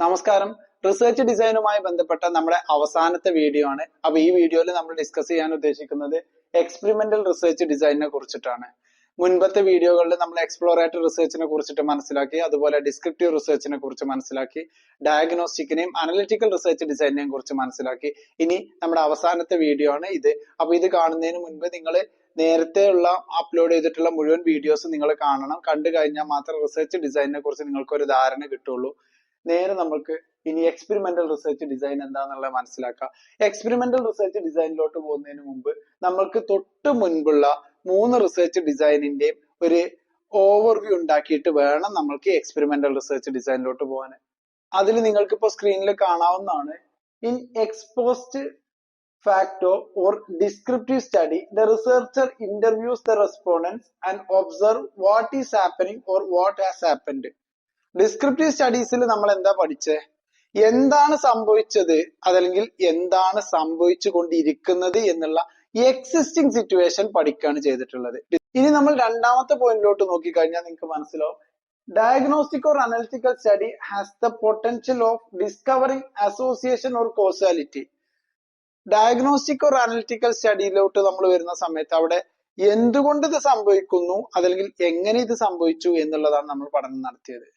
നമസ്കാരം. റിസർച്ച് ഡിസൈനുമായി ബന്ധപ്പെട്ട നമ്മുടെ അവസാനത്തെ വീഡിയോ ആണ്. അപ്പൊ ഈ വീഡിയോയിൽ നമ്മൾ ഡിസ്കസ് ചെയ്യാൻ ഉദ്ദേശിക്കുന്നത് എക്സ്പെരിമെന്റൽ റിസർച്ച് ഡിസൈനിനെ കുറിച്ചിട്ടാണ്. മുൻപത്തെ വീഡിയോകളിൽ നമ്മൾ എക്സ്പ്ലോറേറ്ററി റിസർച്ചിനെ കുറിച്ചിട്ട് മനസ്സിലാക്കി, അതുപോലെ ഡിസ്ക്രിപ്റ്റീവ് റിസർച്ചിനെ കുറിച്ച് മനസ്സിലാക്കി, ഡയഗ്നോസ്റ്റിക്കിനെയും അനലിറ്റിക്കൽ റിസർച്ച് ഡിസൈനിനെയും കുറിച്ച് മനസ്സിലാക്കി. ഇനി നമ്മുടെ അവസാനത്തെ വീഡിയോ ആണ് ഇത്. അപ്പൊ ഇത് കാണുന്നതിന് മുൻപ് നിങ്ങൾ നേരത്തെയുള്ള അപ്ലോഡ് ചെയ്തിട്ടുള്ള മുഴുവൻ വീഡിയോസ് നിങ്ങൾ കാണണം. കണ്ടു കഴിഞ്ഞാൽ മാത്രം റിസർച്ച് ഡിസൈനിനെ കുറിച്ച് നിങ്ങൾക്ക് ഒരു ധാരണ കിട്ടുള്ളൂ. നേരെ നമുക്ക് ഇനി എക്സ്പെരിമെന്റൽ റിസർച്ച് ഡിസൈൻ എന്താണെന്നുള്ളത് മനസ്സിലാക്കാം. എക്സ്പെരിമെന്റൽ റിസർച്ച് ഡിസൈനിലോട്ട് പോകുന്നതിന് മുമ്പ് നമ്മൾക്ക് തൊട്ട് മുൻപുള്ള 3 റിസർച്ച് ഡിസൈനിന്റെയും ഒരു ഓവർവ്യൂ ഉണ്ടാക്കിയിട്ട് വേണം നമ്മൾക്ക് എക്സ്പെരിമെന്റൽ റിസർച്ച് ഡിസൈനിലോട്ട് പോകാൻ. അതിൽ നിങ്ങൾക്ക് ഇപ്പോൾ സ്ക്രീനിൽ കാണാവുന്നതാണ്. In ex post facto or descriptive study, the researcher interviews the respondents and observe what is happening or what has happened. Descriptive സ്റ്റഡീസിൽ നമ്മൾ എന്താ പഠിച്ചേ? എന്താണ് സംഭവിച്ചത്, അതല്ലെങ്കിൽ എന്താണ് സംഭവിച്ചു കൊണ്ടിരിക്കുന്നത് എന്നുള്ള എക്സിസ്റ്റിംഗ് സിറ്റുവേഷൻ പഠിക്കുകയാണ് ചെയ്തിട്ടുള്ളത്. ഇനി നമ്മൾ രണ്ടാമത്തെ പോയിന്റിലോട്ട് നോക്കിക്കഴിഞ്ഞാൽ നിങ്ങൾക്ക് മനസ്സിലാവും, diagnostic or analytical study has the potential of discovering association or causality. Diagnostic or analytical സ്റ്റഡിയിലോട്ട് നമ്മൾ വരുന്ന സമയത്ത് അവിടെ എന്തുകൊണ്ട് ഇത് സംഭവിക്കുന്നു, അതല്ലെങ്കിൽ എങ്ങനെ ഇത് സംഭവിച്ചു എന്നുള്ളതാണ് നമ്മൾ പഠനം നടത്തിയത്.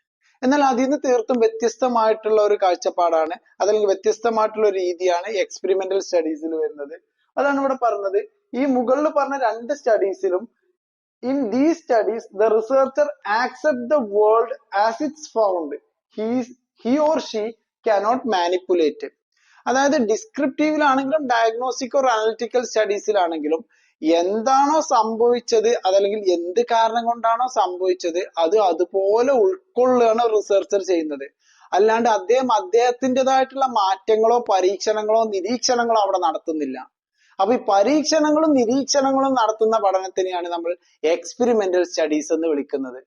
എന്നാൽ അതിന് തീർത്തും വ്യത്യസ്തമായിട്ടുള്ള ഒരു കാഴ്ചപ്പാടാണ്, അതല്ലെങ്കിൽ വ്യത്യസ്തമായിട്ടുള്ള ഒരു രീതിയാണ് എക്സ്പെരിമെന്റൽ സ്റ്റഡീസിൽ വരുന്നത്. അതാണ് ഇവിടെ പറഞ്ഞത്. ഈ മുകളിൽ പറഞ്ഞ 2 സ്റ്റഡീസിലും in these studies the researcher accept the world as it's found, he or she cannot manipulate. അതായത് ഡിസ്ക്രിപ്റ്റീവിലാണെങ്കിലും ഡയഗ്നോസ്റ്റിക് ഓർ അനലിറ്റിക്കൽ സ്റ്റഡീസിലാണെങ്കിലും എന്താണോ സംഭവിച്ചത്, അതല്ലെങ്കിൽ എന്ത് കാരണം കൊണ്ടാണോ സംഭവിച്ചത്, അത് അതുപോലെ ഉൾക്കൊള്ളുകയാണ് റിസർച്ചർ ചെയ്യുന്നത്. അല്ലാണ്ട് അദ്ദേഹത്തിൻ്റെതായിട്ടുള്ള മാറ്റങ്ങളോ പരീക്ഷണങ്ങളോ നിരീക്ഷണങ്ങളോ അവിടെ നടത്തുന്നില്ല. അപ്പൊ ഈ പരീക്ഷണങ്ങളും നിരീക്ഷണങ്ങളും നടത്തുന്ന പഠനത്തിനെയാണ് നമ്മൾ എക്സ്പെരിമെന്റൽ സ്റ്റഡീസ് എന്ന് വിളിക്കുന്നത്.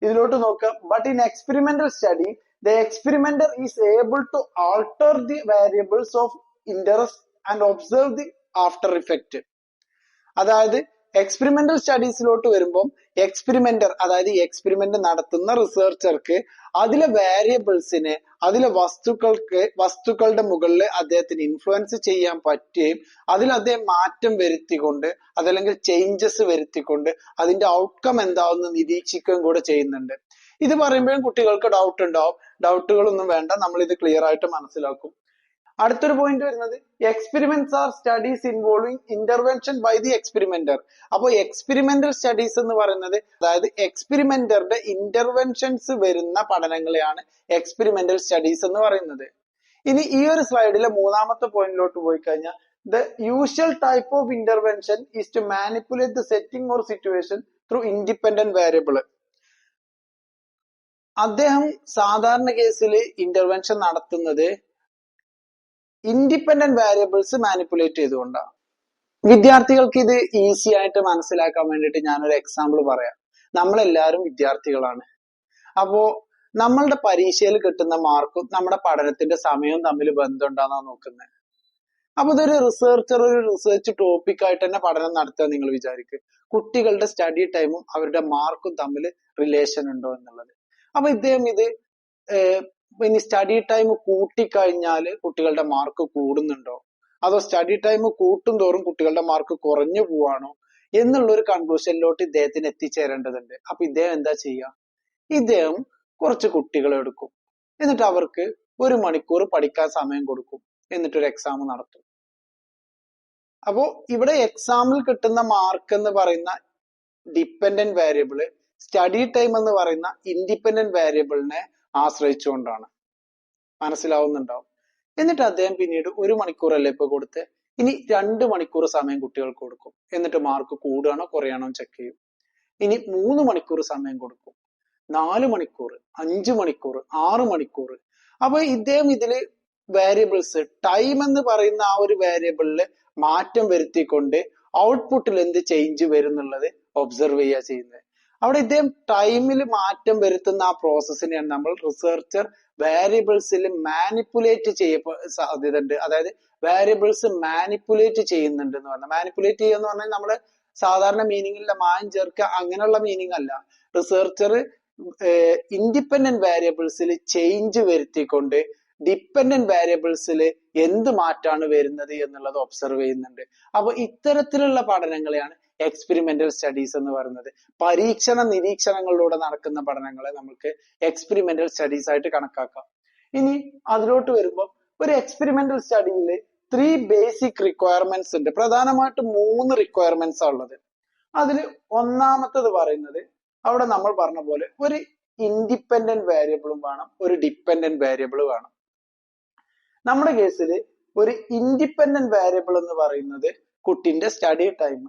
ഇതിലോട്ട് നോക്കാം. But in experimental study the experimenter is able to alter the variables of interest and observe the after effect. അതായത് എക്സ്പെരിമെന്റൽ സ്റ്റഡീസിലോട്ട് വരുമ്പോൾ എക്സ്പെരിമെന്റർ, അതായത് എക്സ്പെരിമെന്റ് നടത്തുന്ന റിസർച്ചർക്ക് അതിലെ വേരിയബിൾസിനെ, അതിലെ വസ്തുക്കളുടെ മുകളിൽ അദ്ദേഹത്തിന് ഇൻഫ്ലുവൻസ് ചെയ്യാൻ പറ്റുകയും അതിൽ അദ്ദേഹം മാറ്റം വരുത്തിക്കൊണ്ട്, അതല്ലെങ്കിൽ ചേഞ്ചസ് വരുത്തിക്കൊണ്ട് അതിന്റെ ഔട്ട്കം എന്താണെന്ന് നിരീക്ഷിക്കുകയും കൂടെ ചെയ്യുന്നുണ്ട്. ഇത് പറയുമ്പോഴും കുട്ടികൾക്ക് ഡൗട്ട് ഉണ്ടാവും. ഡൗട്ടുകളൊന്നും വേണ്ട, നമ്മൾ ഇത് ക്ലിയർ ആയിട്ട് മനസ്സിലാക്കും. അടുത്തൊരു പോയിന്റ് വരുന്നത്, experiments are studies involving intervention by the experimenter. അപ്പോൾ എക്സ്പെരിമെന്റൽ സ്റ്റഡീസ് എന്ന് പറയുന്നത്, അതായത് എക്സ്പെരിമെന്ററുടെ ഇന്റർവെൻഷൻസ് വരുന്ന പഠനങ്ങളെയാണ് എക്സ്പെരിമെന്റൽ സ്റ്റഡീസ് എന്ന് പറയുന്നത്. ഇനി ഈ ഒരു സ്ലൈഡിലെ 3-ാമത്തെ പോയിന്റിലോട്ട് പോയി കഴിഞ്ഞാൽ, the usual type of intervention is to manipulate the setting or situation through independent variable. അദ്ദേഹം സാധാരണ കേസിൽ ഇന്റർവെൻഷൻ നടത്തുന്നത് ഇൻഡിപെൻഡന്റ് വേരിയബിൾസ് മാനിപ്പുലേറ്റ് ചെയ്തുകൊണ്ടാണ്. വിദ്യാർത്ഥികൾക്ക് ഇത് ഈസി ആയിട്ട് മനസ്സിലാക്കാൻ വേണ്ടിയിട്ട് ഞാനൊരു എക്സാമ്പിൾ പറയാം. നമ്മളെല്ലാവരും വിദ്യാർത്ഥികളാണ്. അപ്പോ നമ്മളുടെ പരീക്ഷയിൽ കിട്ടുന്ന മാർക്കും നമ്മുടെ പഠനത്തിന്റെ സമയവും തമ്മിൽ ബന്ധമുണ്ടാന്നാ നോക്കുന്നത്. അപ്പൊ ഇതൊരു റിസർച്ചർ ഒരു റിസർച്ച് ടോപ്പിക് ആയിട്ട് തന്നെ പഠനം നടത്തുക നിങ്ങൾ വിചാരിക്കുക. കുട്ടികളുടെ സ്റ്റഡി ടൈമും അവരുടെ മാർക്കും തമ്മിൽ റിലേഷൻ ഉണ്ടോ എന്നുള്ളത്. അപ്പൊ ഇദ്ദേഹം ഇത് ഇനി സ്റ്റഡി ടൈം കൂട്ടിക്കഴിഞ്ഞാൽ കുട്ടികളുടെ മാർക്ക് കൂടുന്നുണ്ടോ, അതോ സ്റ്റഡി ടൈം കൂട്ടും തോറും കുട്ടികളുടെ മാർക്ക് കുറഞ്ഞു പോവാണോ എന്നുള്ള ഒരു കൺക്ലൂഷനിലോട്ട് ഇദ്ദേഹത്തിന് എത്തിച്ചേരേണ്ടതുണ്ട്. അപ്പൊ ഇദ്ദേഹം എന്താ ചെയ്യുക? ഇദ്ദേഹം കുറച്ച് കുട്ടികളെ എടുക്കും, എന്നിട്ട് അവർക്ക് 1 മണിക്കൂർ പഠിക്കാൻ സമയം കൊടുക്കും, എന്നിട്ടൊരു എക്സാം നടത്തും. അപ്പോ ഇവിടെ എക്സാമിൽ കിട്ടുന്ന മാർക്ക് എന്ന് പറയുന്ന ഡിപ്പെൻഡന്റ് വേരിയബിള് സ്റ്റഡി ടൈം എന്ന് പറയുന്ന ഇൻഡിപെൻഡന്റ് വേരിയബിളിനെ ആശ്രയിച്ചുകൊണ്ടാണ്. മനസ്സിലാവുന്നുണ്ടാവും. എന്നിട്ട് അദ്ദേഹം പിന്നീട് 1 മണിക്കൂറല്ലേ ഇപ്പൊ കൊടുത്ത്, ഇനി 2 മണിക്കൂർ സമയം കുട്ടികൾക്ക് കൊടുക്കും, എന്നിട്ട് മാർക്ക് കൂടുകയാണോ കുറയാണോ ചെക്ക് ചെയ്യും. ഇനി 3 മണിക്കൂർ സമയം കൊടുക്കും, 4 മണിക്കൂർ, 5 മണിക്കൂർ, 6 മണിക്കൂർ. അപ്പൊ ഇദ്ദേഹം ഇതില് വേരിയബിൾസ്, ടൈം എന്ന് പറയുന്ന ആ ഒരു വേരിയബിളില് മാറ്റം വരുത്തിക്കൊണ്ട് ഔട്ട്പുട്ടിൽ എന്ത് ചേഞ്ച് വരുന്നുള്ളത് ഒബ്സർവ് ചെയ്യുക ചെയ്യുന്നത്. അവിടെ ഇദ്ദേഹം ടൈമിൽ മാറ്റം വരുത്തുന്ന ആ പ്രോസസ്സിനെയാണ് നമ്മൾ റിസർച്ചർ വേരിയബിൾസിൽ മാനിപ്പുലേറ്റ് സാധ്യതയുണ്ട്, അതായത് വേരിയബിൾസ് മാനിപ്പുലേറ്റ് ചെയ്യുന്നുണ്ട് എന്ന് പറഞ്ഞാൽ, മാനിപ്പുലേറ്റ് ചെയ്യുക എന്ന് പറഞ്ഞാൽ നമ്മള് സാധാരണ മീനിങ്ങിലുള്ള മായം ചേർക്കുക അങ്ങനെയുള്ള മീനിങ് അല്ല. റിസർച്ചർ ഇൻഡിപെൻഡന്റ് വേരിയബിൾസിൽ ചേഞ്ച് വരുത്തിക്കൊണ്ട് ഡിപ്പെൻഡന്റ് വേരിയബിൾസിൽ എന്ത് മാറ്റാണ് വരുന്നത് എന്നുള്ളത് ഒബ്സർവ് ചെയ്യുന്നുണ്ട്. അപ്പൊ ഇത്തരത്തിലുള്ള പഠനങ്ങളെയാണ് എക്സ്പെരിമെന്റൽ സ്റ്റഡീസ് എന്ന് പറയുന്നത്. പരീക്ഷണ നിരീക്ഷണങ്ങളിലൂടെ നടക്കുന്ന പഠനങ്ങളെ നമുക്ക് എക്സ്പെരിമെന്റൽ സ്റ്റഡീസ് ആയിട്ട് കണക്കാക്കാം. ഇനി അതിലോട്ട് വരുമ്പോൾ ഒരു എക്സ്പെരിമെന്റൽ സ്റ്റഡിയിൽ 3 ബേസിക് റിക്വയർമെന്റ്സ് ഉണ്ട്. പ്രധാനമായിട്ടും 3 റിക്വയർമെന്റ്സ് ആ ഉള്ളത്. അതിൽ ഒന്നാമത്തത് പറയുന്നത് അവിടെ നമ്മൾ പറഞ്ഞ പോലെ ഒരു ഇൻഡിപെൻഡന്റ് വേരിയബിളും വേണം, ഒരു ഡിപ്പെൻഡന്റ് വേരിയബിൾ വേണം. നമ്മുടെ കേസിൽ ഒരു ഇൻഡിപെൻഡന്റ് വേരിയബിൾ എന്ന് പറയുന്നത് കുട്ടിന്റെ സ്റ്റഡി ടൈം,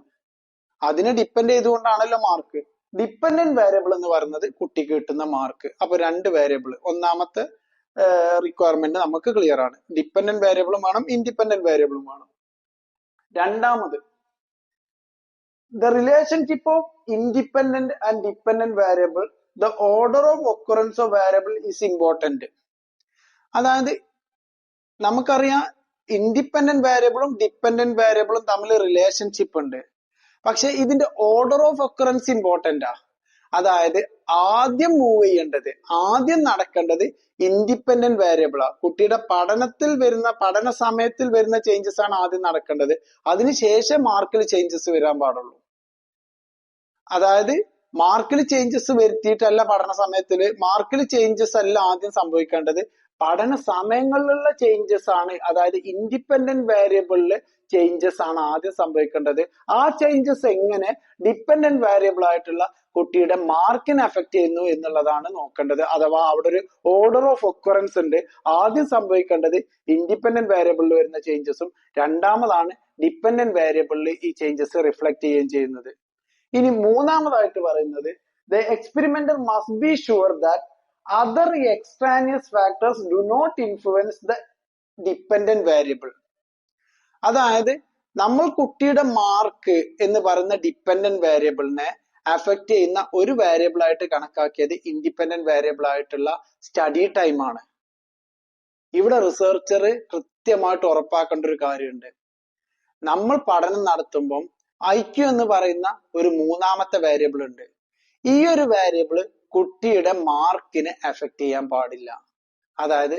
അതിനെ ഡിപ്പെൻഡ് ചെയ്തുകൊണ്ടാണല്ലോ മാർക്ക്. ഡിപ്പെൻഡന്റ് വേരിയബിൾ എന്ന് പറയുന്നത് കുട്ടിക്ക് കിട്ടുന്ന മാർക്ക്. അപ്പൊ 2 വേരിയബിൾ, ഒന്നാമത്തെ റിക്വയർമെന്റ് നമുക്ക് ക്ലിയർ ആണ്. ഡിപ്പെൻഡന്റ് വേരിയബിളും വേണം, ഇൻഡിപെൻഡന്റ് വേരിയബിളും വേണം. രണ്ടാമത്, the relationship of independent and dependent variable, the order of occurrence of variable is important. അതായത് നമുക്കറിയാം ഇൻഡിപെൻഡന്റ് വേരിയബിളും ഡിപ്പെൻഡന്റ് വേരിയബിളും തമ്മിൽ റിലേഷൻഷിപ്പ് ഉണ്ട്. പക്ഷെ ഇതിന്റെ ഓർഡർ ഓഫ് ഒക്കറൻസ് ഇമ്പോർട്ടന്റ് ആ. അതായത് ആദ്യം മൂവ് ചെയ്യേണ്ടത്, ആദ്യം നടക്കേണ്ടത് ഇൻഡിപെൻഡന്റ് വേരിയബിളാ. കുട്ടിയുടെ പഠന സമയത്തിൽ വരുന്ന ചേഞ്ചസ് ആണ് ആദ്യം നടക്കേണ്ടത്. അതിനുശേഷം മാർക്കിൽ ചേഞ്ചസ് വരാൻ പാടുള്ളൂ. അതായത് മാർക്കിൽ ചേഞ്ചസ് വരുത്തിയിട്ടല്ല പഠന സമയത്തിൽ, മാർക്കിൽ ചേഞ്ചസ് അല്ല ആദ്യം സംഭവിക്കേണ്ടത്, പഠന സമയങ്ങളിലുള്ള ചേഞ്ചസ് ആണ്. അതായത് ഇൻഡിപെൻഡന്റ് വേരിയബിളില് ചേഞ്ചസ് ആണ് ആദ്യം സംഭവിക്കേണ്ടത്. ആ ചേഞ്ചസ് എങ്ങനെ ഡിപ്പെൻഡന്റ് വേരിയബിൾ ആയിട്ടുള്ള കുട്ടിയുടെ മാർക്കിനെ അഫക്ട് ചെയ്യുന്നു എന്നുള്ളതാണ് നോക്കേണ്ടത്. അഥവാ അവിടെ ഒരു ഓർഡർ ഓഫ് ഒക്കറൻസ് ഉണ്ട്. ആദ്യം സംഭവിക്കേണ്ടത് ഇൻഡിപെൻഡന്റ് വേരിയബിളിൽ വരുന്ന ചേഞ്ചസും രണ്ടാമതാണ് ഡിപ്പെൻഡന്റ് വേരിയബിളിൽ ഈ ചേഞ്ചസ് റിഫ്ലക്ട് ചെയ്യുകയും ചെയ്യുന്നത്. ഇനി മൂന്നാമതായിട്ട് പറയുന്നത് the experimenter must be sure that other extraneous factors do not influence the dependent variable. അതായത് നമ്മൾ കുട്ടിയുടെ മാർക്ക് എന്ന് പറയുന്ന ഡിപ്പെൻഡന്റ് വേരിയബിളിനെ അഫക്ട് ചെയ്യുന്ന ഒരു വേരിയബിൾ ആയിട്ട് കണക്കാക്കിയത് ഇൻഡിപെൻഡന്റ് വേരിയബിൾ ആയിട്ടുള്ള സ്റ്റഡി ടൈം ആണ്. ഇവിടെ റിസർച്ചർ കൃത്യമായിട്ട് ഉറപ്പാക്കേണ്ട ഒരു കാര്യമുണ്ട്. നമ്മൾ പഠനം നടത്തുമ്പം IQ എന്ന് പറയുന്ന ഒരു മൂന്നാമത്തെ വേരിയബിൾ ഉണ്ട്. ഈ ഒരു വേരിയബിൾ കുട്ടിയുടെ മാർക്കിനെ അഫക്ട് ചെയ്യാൻ പാടില്ല. അതായത്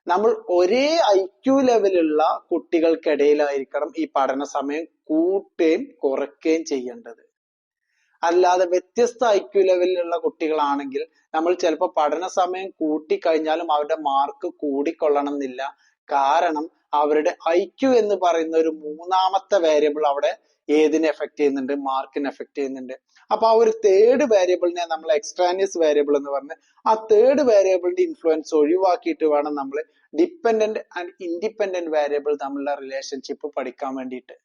നമ്മൾ ഒരേ IQ ലെവലുള്ള കുട്ടികൾക്കിടയിലായിരിക്കണം ഈ പഠന സമയം കൂട്ടുകയും കുറയ്ക്കുകയും ചെയ്യേണ്ടത്. അല്ലാതെ വ്യത്യസ്ത IQ ലെവലിലുള്ള കുട്ടികളാണെങ്കിൽ നമ്മൾ ചിലപ്പോൾ പഠന സമയം കൂട്ടിക്കഴിഞ്ഞാലും അവരുടെ മാർക്ക് കൂടിക്കൊള്ളണം എന്നില്ല. കാരണം അവരുടെ IQ എന്ന് പറയുന്ന ഒരു മൂന്നാമത്തെ വേരിയബിൾ അവിടെ ഏതിനെ എഫക്ട് ചെയ്യുന്നുണ്ട്? മാർക്കിനെ എഫക്ട് ചെയ്യുന്നുണ്ട്. അപ്പൊ ആ ഒരു തേർഡ് വേരിയബിളിനെ നമ്മൾ എക്സ്ട്രാനിയസ് വേരിയബിൾ എന്ന് പറഞ്ഞ് ആ തേർഡ് വേരിയബിളിന്റെ ഇൻഫ്ലുവൻസ് ഒഴിവാക്കിയിട്ട് വേണം നമ്മൾ ഡിപ്പെൻഡന്റ് ആൻഡ് ഇൻഡിപെൻഡന്റ് വേരിയബിൾ തമ്മിലുള്ള റിലേഷൻഷിപ്പ് പഠിക്കാൻ വേണ്ടിയിട്ട്.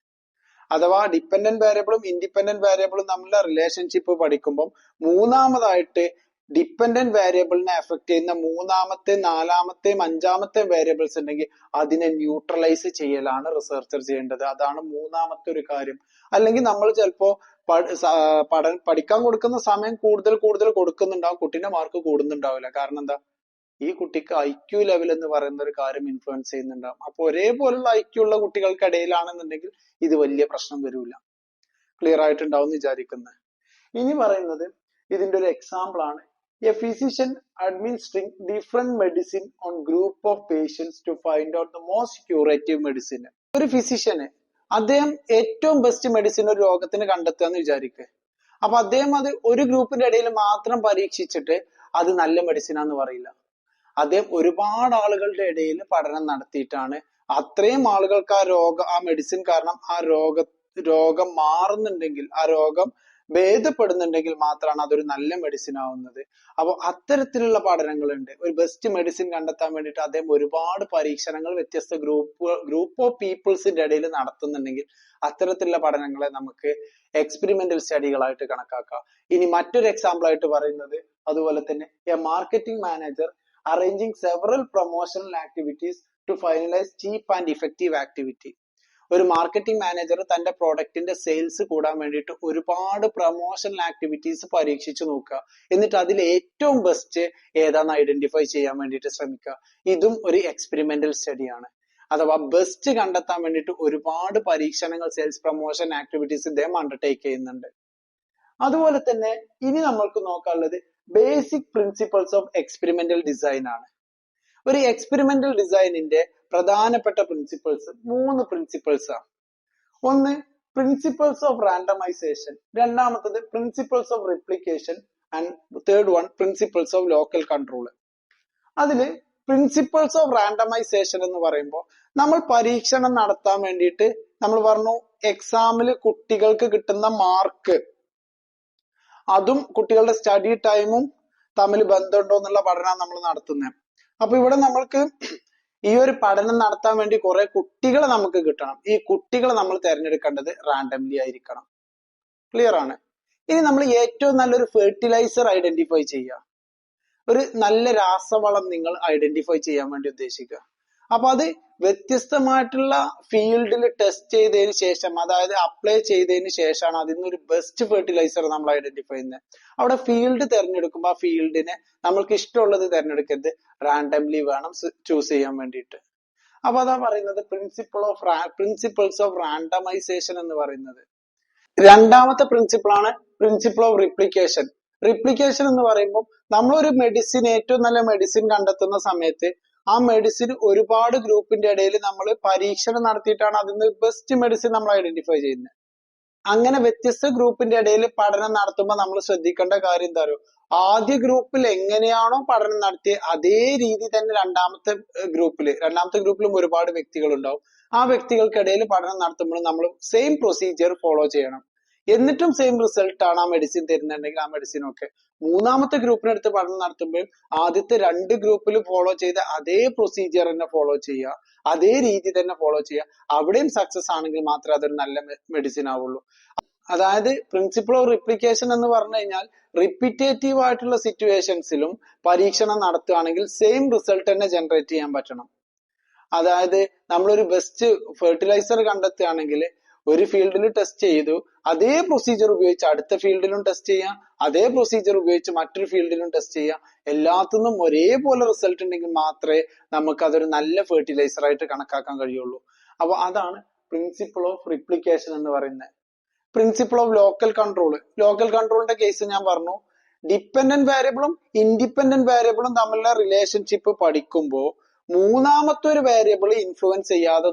അഥവാ ഡിപ്പെൻഡന്റ് വേരിയബിളും ഇൻഡിപെൻഡന്റ് വേരിയബിളും തമ്മിലുള്ള റിലേഷൻഷിപ്പ് പഠിക്കുമ്പോൾ മൂന്നാമതായിട്ട് ഡിപ്പെൻഡന്റ് വേരിയബിളിനെ എഫക്ട് ചെയ്യുന്ന മൂന്നാമത്തെ, നാലാമത്തെയും അഞ്ചാമത്തെയും വേരിയബിൾസ് ഉണ്ടെങ്കിൽ അതിനെ ന്യൂട്രലൈസ് ചെയ്യലാണ് റിസർച്ചർ ചെയ്യേണ്ടത്. അതാണ് മൂന്നാമത്തെ ഒരു കാര്യം. അല്ലെങ്കിൽ നമ്മൾ ചിലപ്പോ പഠിക്കാൻ കൊടുക്കുന്ന സമയം കൂടുതൽ കൊടുക്കുന്നുണ്ടാവും, കുട്ടീന്റെ മാർക്ക് കൂടുന്നുണ്ടാവില്ല. കാരണം എന്താ? ഈ കുട്ടിക്ക് IQ ലെവൽ എന്ന് പറയുന്ന ഒരു കാര്യം ഇൻഫ്ലുവൻസ് ചെയ്യുന്നുണ്ടാവും. അപ്പൊ ഒരേപോലുള്ള IQ ഉള്ള കുട്ടികൾക്കിടയിലാണെന്നുണ്ടെങ്കിൽ ഇത് വലിയ പ്രശ്നം വരില്ല. ക്ലിയർ ആയിട്ടുണ്ടാവും എന്ന് വിചാരിക്കുന്നത്. ഇനി പറയുന്നത് ഇതിന്റെ ഒരു എക്സാമ്പിൾ ആണ്. A physician administering different medicine on group of patients to find out the most curative medicine. ഒരു ഫിസിഷ്യന് അദ്ദേഹം ഏറ്റവും ബെസ്റ്റ് മെഡിസിൻ ഒരു രോഗത്തിന് കണ്ടെത്തുക എന്ന് വിചാരിക്കുക. അപ്പൊ അദ്ദേഹം അത് ഒരു ഗ്രൂപ്പിന്റെ ഇടയിൽ മാത്രം പരീക്ഷിച്ചിട്ട് അത് നല്ല മെഡിസിനാന്ന് പറയില്ല. അദ്ദേഹം ഒരുപാട് ആളുകളുടെ ഇടയിൽ പഠനം നടത്തിയിട്ടാണ് അത്രയും ആളുകൾക്ക് ആ മെഡിസിൻ കാരണം ആ രോഗം മാറുന്നുണ്ടെങ്കിൽ, ആ രോഗം ഭേദപ്പെടുന്നുണ്ടെങ്കിൽ മാത്രമാണ് അതൊരു നല്ല മെഡിസിൻ ആവുന്നത്. അപ്പൊ അത്തരത്തിലുള്ള പഠനങ്ങളുണ്ട്. ഒരു ബെസ്റ്റ് മെഡിസിൻ കണ്ടെത്താൻ വേണ്ടിയിട്ട് അദ്ദേഹം ഒരുപാട് പരീക്ഷണങ്ങൾ വ്യത്യസ്ത ഗ്രൂപ്പ് ഓഫ് പീപ്പിൾസിന്റെ ഇടയിൽ നടത്തുന്നുണ്ടെങ്കിൽ അത്തരത്തിലുള്ള പഠനങ്ങളെ നമുക്ക് എക്സ്പെരിമെന്റൽ സ്റ്റഡികളായിട്ട് കണക്കാക്കാം. ഇനി മറ്റൊരു എക്സാമ്പിൾ ആയിട്ട് പറയുന്നത് അതുപോലെ തന്നെ a marketing manager arranging several promotional activities to finalise cheap and effective activity. ഒരു മാർക്കറ്റിംഗ് മാനേജർ തന്റെ പ്രോഡക്റ്റിന്റെ സെയിൽസ് കൂടാൻ വേണ്ടിയിട്ട് ഒരുപാട് പ്രൊമോഷണൽ ആക്ടിവിറ്റീസ് പരീക്ഷിച്ചു നോക്കുക. എന്നിട്ട് അതിൽ ഏറ്റവും ബെസ്റ്റ് ഏതാന്ന് ഐഡന്റിഫൈ ചെയ്യാൻ വേണ്ടിയിട്ട് ശ്രമിക്കുക. ഇതും ഒരു എക്സ്പെരിമെന്റൽ സ്റ്റഡിയാണ്. അഥവാ ബെസ്റ്റ് കണ്ടെത്താൻ വേണ്ടിയിട്ട് ഒരുപാട് പരീക്ഷണങ്ങൾ സെയിൽസ് പ്രൊമോഷൻ ആക്ടിവിറ്റീസ് ഇദ്ദേഹം അണ്ടർടേക്ക് ചെയ്യുന്നുണ്ട്. അതുപോലെ തന്നെ ഇനി നമ്മൾക്ക് നോക്കാനുള്ളത് basic principles of experimental design ആണ്. ഒരു എക്സ്പെരിമെന്റൽ ഡിസൈനിന്റെ പ്രധാനപ്പെട്ട പ്രിൻസിപ്പൾസ് 3 പ്രിൻസിപ്പൾസ് ആണ്. ഒന്ന് പ്രിൻസിപ്പൾസ് ഓഫ് റാൻഡമൈസേഷൻ, രണ്ടാമത്തത് principles of replication and third one principles of local control. അതില് പ്രിൻസിപ്പൾസ് ഓഫ് റാൻഡമൈസേഷൻ എന്ന് പറയുമ്പോൾ നമ്മൾ പരീക്ഷണം നടത്താൻ വേണ്ടിയിട്ട് നമ്മൾ പറഞ്ഞു എക്സാമില് കുട്ടികൾക്ക് കിട്ടുന്ന മാർക്ക് അതും കുട്ടികളുടെ സ്റ്റഡി ടൈമും തമ്മിൽ ബന്ധമുണ്ടോ എന്നുള്ള പഠനമാണ് നമ്മൾ നടത്തുന്നത്. അപ്പൊ ഇവിടെ നമ്മൾക്ക് ഈ ഒരു പഠനം നടത്താൻ വേണ്ടി കുറെ കുട്ടികളെ നമുക്ക് കിട്ടണം. ഈ കുട്ടികളെ നമ്മൾ തിരഞ്ഞെടുക്കേണ്ടത് റാൻഡംലി ആയിരിക്കണം. ക്ലിയർ ആണ്. ഇനി നമ്മൾ ഏറ്റവും നല്ലൊരു ഫെർട്ടിലൈസർ ഐഡന്റിഫൈ ചെയ്യുക. ഒരു നല്ല രാസവളം നിങ്ങൾ ഐഡന്റിഫൈ ചെയ്യാൻ വേണ്ടി ഉദ്ദേശിക്കുക. അപ്പൊ അത് വ്യത്യസ്തമായിട്ടുള്ള ഫീൽഡിൽ ടെസ്റ്റ് ചെയ്തതിന് ശേഷം, അതായത് അപ്ലൈ ചെയ്തതിന് ശേഷമാണ് അതിൽ ഒരു ബെസ്റ്റ് ഫെർട്ടിലൈസർ നമ്മൾ ഐഡന്റിഫൈ ചെയ്യുന്നത്. അവിടെ ഫീൽഡ് തിരഞ്ഞെടുക്കുമ്പോൾ ആ ഫീൽഡിനെ നമ്മൾക്ക് ഇഷ്ടമുള്ളത് തിരഞ്ഞെടുക്കരുത്, റാൻഡംലി വേണം ചൂസ് ചെയ്യാൻ വേണ്ടിയിട്ട്. അപ്പൊ അതാ പറയുന്നത് പ്രിൻസിപ്പിൾസ് ഓഫ് റാൻഡമൈസേഷൻ എന്ന് പറയുന്നത്. രണ്ടാമത്തെ പ്രിൻസിപ്പിൾ ആണ് പ്രിൻസിപ്പിൾ ഓഫ് റിപ്ലിക്കേഷൻ. റിപ്ലിക്കേഷൻ എന്ന് പറയുമ്പോൾ നമ്മളൊരു മെഡിസിൻ, ഏറ്റവും നല്ല മെഡിസിൻ കണ്ടെത്തുന്ന സമയത്ത് ആ മെഡിസിൻ ഒരുപാട് ഗ്രൂപ്പിന്റെ ഇടയിൽ നമ്മൾ പരീക്ഷണം നടത്തിയിട്ടാണ് അതിന് ബെസ്റ്റ് മെഡിസിൻ നമ്മൾ ഐഡന്റിഫൈ ചെയ്യുന്നത്. അങ്ങനെ വ്യത്യസ്ത ഗ്രൂപ്പിന്റെ ഇടയിൽ പഠനം നടത്തുമ്പോൾ നമ്മൾ ശ്രദ്ധിക്കേണ്ട കാര്യം എന്താ പറയുക, ആദ്യ ഗ്രൂപ്പിൽ എങ്ങനെയാണോ പഠനം നടത്തിയത് അതേ രീതി തന്നെ രണ്ടാമത്തെ ഗ്രൂപ്പിലും ഒരുപാട് വ്യക്തികൾ ഉണ്ടാവും. ആ വ്യക്തികൾക്കിടയിൽ പഠനം നടത്തുമ്പോൾ നമ്മൾ സെയിം പ്രൊസീജിയർ ഫോളോ ചെയ്യണം. എന്നിട്ടും സെയിം റിസൾട്ട് ആണ് ആ മെഡിസിൻ തരുന്നുണ്ടെങ്കിൽ ആ മെഡിസിൻ ഒക്കെ മൂന്നാമത്തെ ഗ്രൂപ്പിനടുത്ത് പഠനം നടത്തുമ്പോൾ ആദ്യത്തെ 2 ഗ്രൂപ്പിൽ ഫോളോ ചെയ്ത അതേ പ്രൊസീജിയർ തന്നെ ഫോളോ ചെയ്യുക, അതേ രീതി തന്നെ ഫോളോ ചെയ്യുക. അവിടെയും സക്സസ് ആണെങ്കിൽ മാത്രമേ അതൊരു നല്ല മെഡിസിൻ ആവുള്ളൂ. അതായത് പ്രിൻസിപ്പിൾ ഓഫ് റിപ്ലിക്കേഷൻ എന്ന് പറഞ്ഞു കഴിഞ്ഞാൽ റിപ്പീറ്റേറ്റീവ് ആയിട്ടുള്ള സിറ്റുവേഷൻസിലും പരീക്ഷണം നടത്തുകയാണെങ്കിൽ സെയിം റിസൾട്ട് തന്നെ ജനറേറ്റ് ചെയ്യാൻ പറ്റണം. അതായത് നമ്മളൊരു ബെസ്റ്റ് ഫെർട്ടിലൈസർ കണ്ടെത്തുകയാണെങ്കിൽ ഒരു ഫീൽഡിൽ ടെസ്റ്റ് ചെയ്തു, അതേ പ്രൊസീജിയർ ഉപയോഗിച്ച് അടുത്ത ഫീൽഡിലും ടെസ്റ്റ് ചെയ്യാം, അതേ പ്രൊസീജിയർ ഉപയോഗിച്ച് മറ്റൊരു ഫീൽഡിലും ടെസ്റ്റ് ചെയ്യാം. എല്ലാത്തിനും ഒരേപോലെ റിസൾട്ട് ഉണ്ടെങ്കിൽ മാത്രമേ നമുക്ക് അതൊരു നല്ല ഫെർട്ടിലൈസർ ആയിട്ട് കണക്കാക്കാൻ കഴിയുള്ളൂ. അപ്പൊ അതാണ് പ്രിൻസിപ്പിൾ ഓഫ് റിപ്ലിക്കേഷൻ എന്ന് പറയുന്നത്. Principle of local control. Local കൺട്രോളിന്റെ കേസ് ഞാൻ പറഞ്ഞു. ഡിപ്പെൻഡന്റ് വേരിയബിളും ഇൻഡിപെൻഡന്റ് വേരിയബിളും തമ്മിലുള്ള റിലേഷൻഷിപ്പ് പഠിക്കുമ്പോൾ മൂന്നാമത്തെ ഒരു വേരിയബിൾ ഇൻഫ്ലുവൻസ് ചെയ്യാതെ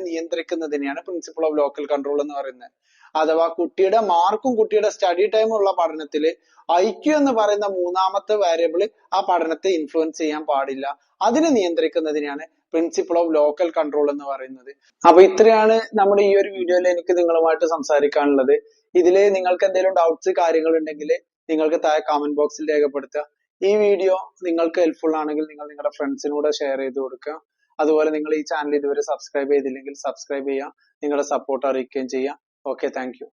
നിയന്ത്രിക്കുന്നതിനെയാണ് പ്രിൻസിപ്പിൾ ഓഫ് ലോക്കൽ കൺട്രോൾ എന്ന് പറയുന്നത്. അഥവാ കുട്ടിയുടെ മാർക്കും കുട്ടിയുടെ സ്റ്റഡി ടൈമും ഉള്ള പഠനത്തില് IQ എന്ന് പറയുന്ന മൂന്നാമത്തെ വേരിയബിൾ ആ പഠനത്തെ ഇൻഫ്ലുവൻസ് ചെയ്യാൻ പാടില്ല. അതിനെ നിയന്ത്രിക്കുന്നതിനെയാണ് പ്രിൻസിപ്പിൾ ഓഫ് ലോക്കൽ കൺട്രോൾ എന്ന് പറയുന്നത്. അപ്പൊ ഇത്രയാണ് നമ്മുടെ ഈ ഒരു വീഡിയോയിൽ എനിക്ക് നിങ്ങളുമായിട്ട് സംസാരിക്കാനുള്ളത്. ഇതില് നിങ്ങൾക്ക് എന്തെങ്കിലും ഡൗട്ട്സ് കാര്യങ്ങൾ ഉണ്ടെങ്കിൽ നിങ്ങൾക്ക് താഴെ കമന്റ് ബോക്സിൽ രേഖപ്പെടുത്തുക. ഈ വീഡിയോ നിങ്ങൾക്ക് ഹെൽപ്ഫുൾ ആണെങ്കിൽ നിങ്ങൾ നിങ്ങളുടെ ഫ്രണ്ട്സിനൂടെ ഷെയർ ചെയ്ത് കൊടുക്കുക. അതുപോലെ നിങ്ങൾ ഈ ചാനൽ ഇതുവരെ സബ്സ്ക്രൈബ് ചെയ്തില്ലെങ്കിൽ സബ്സ്ക്രൈബ് ചെയ്യുക, നിങ്ങളുടെ സപ്പോർട്ട് അറിയിക്കുകയും ചെയ്യുക. Okay, thank you.